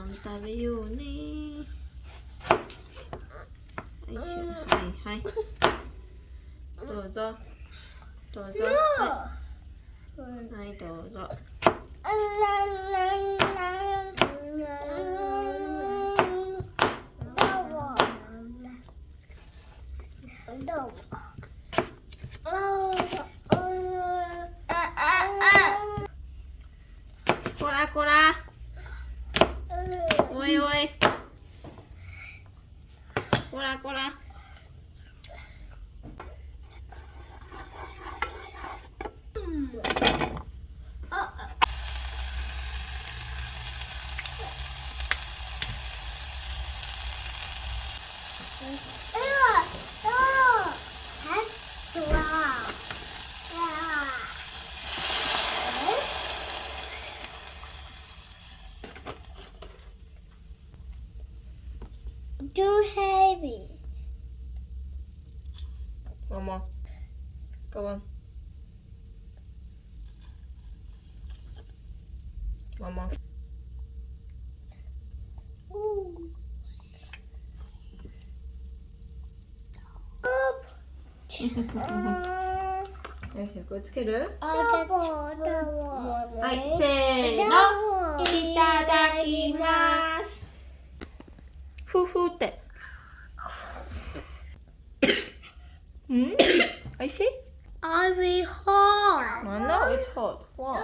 ん食べようね。はいはい。どうぞ。どうぞ。はい、どうぞ。こらこら。おいおい。こらこら。Too heavy. One more. Go on. One more. Okay, これつける？はい、せーの。いただきます。ふふって。おいしい？ Are we hot? I know it's hot. What?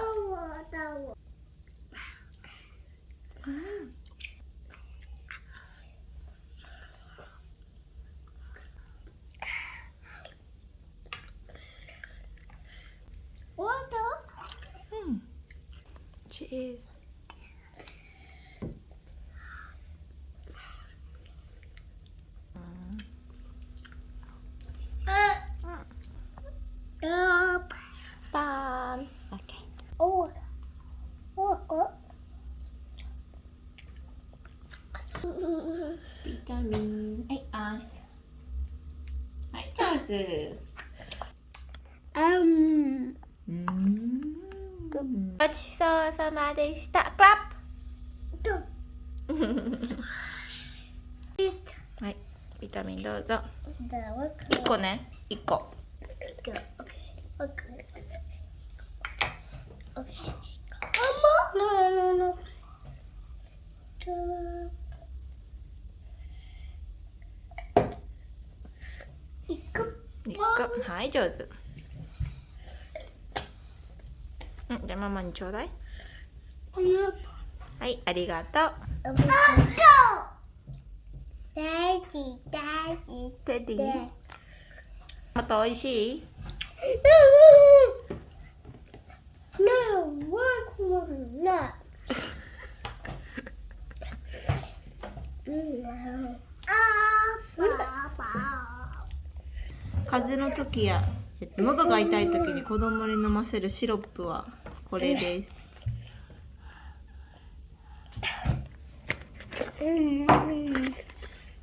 Cheers. Done. Okay. Oh, look. ビタミン。はい、あー。はい、上手。ごちそうさまでした。クラップ。はい、ビタミンどうぞ。1個ね、1個。No. 1個。はい、上手。じゃあママにちょうだい。はい、ありがとう。テディ。またおいしい風邪の時や喉が痛い時に子供に飲ませるシロップはこれです。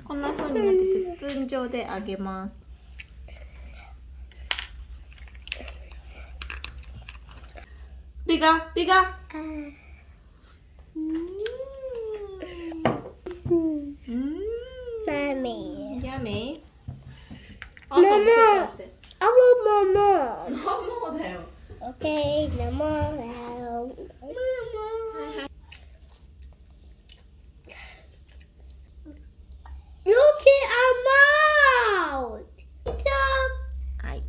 こんな風になっててスプーン状であげます。ビガビガ。Yummy. あ、そう、もうだよ。Okay, no more. Look at our mouth. はい。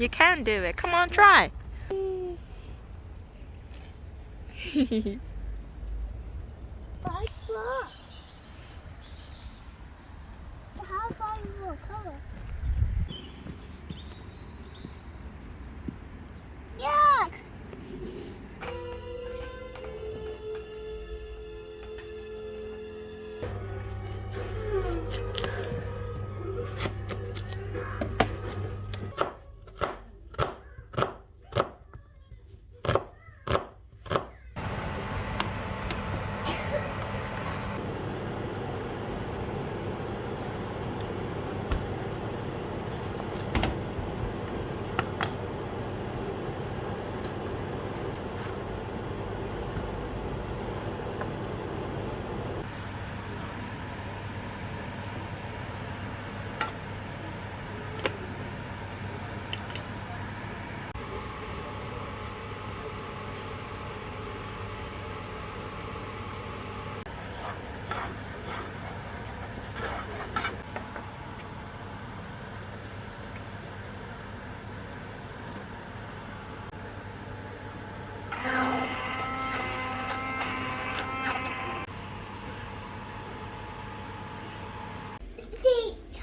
You can do it. Come on, try. How far you will cover? Yuck!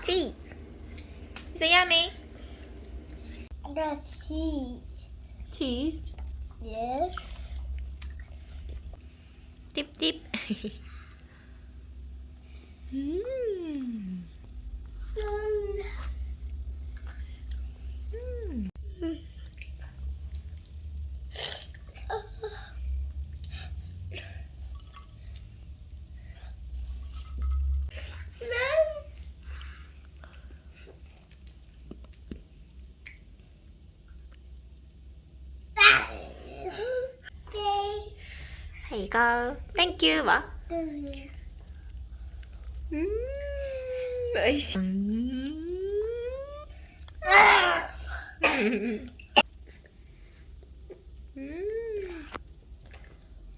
Cheese. Is it yummy? That's cheese. Cheese. Yes. Dip, dip. Mm. Here you go. Thank you. わ。おいしい。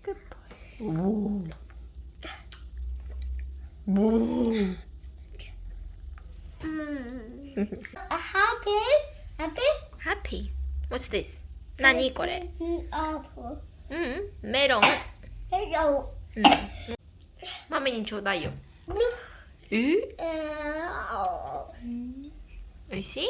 Good boy. Whoa. Whoa. Happy? Happy? Happy. What's this? 何これ？ Apple. メロン。Hello. マミにちょうだいよ。おいしい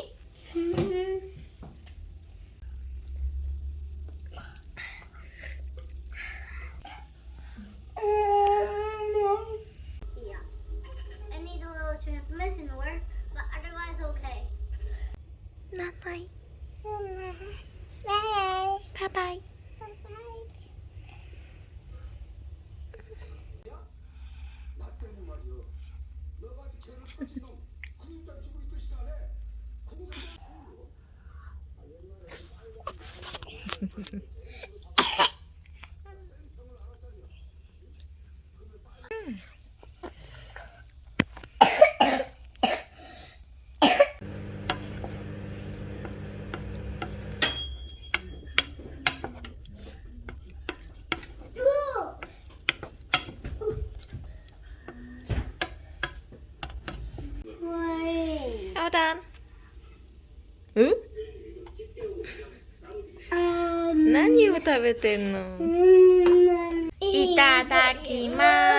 ？I need a little transmission to work, but otherwise okay. バイバイ。バイバイ。Bye. All done. 何を食べてんの？いただきます。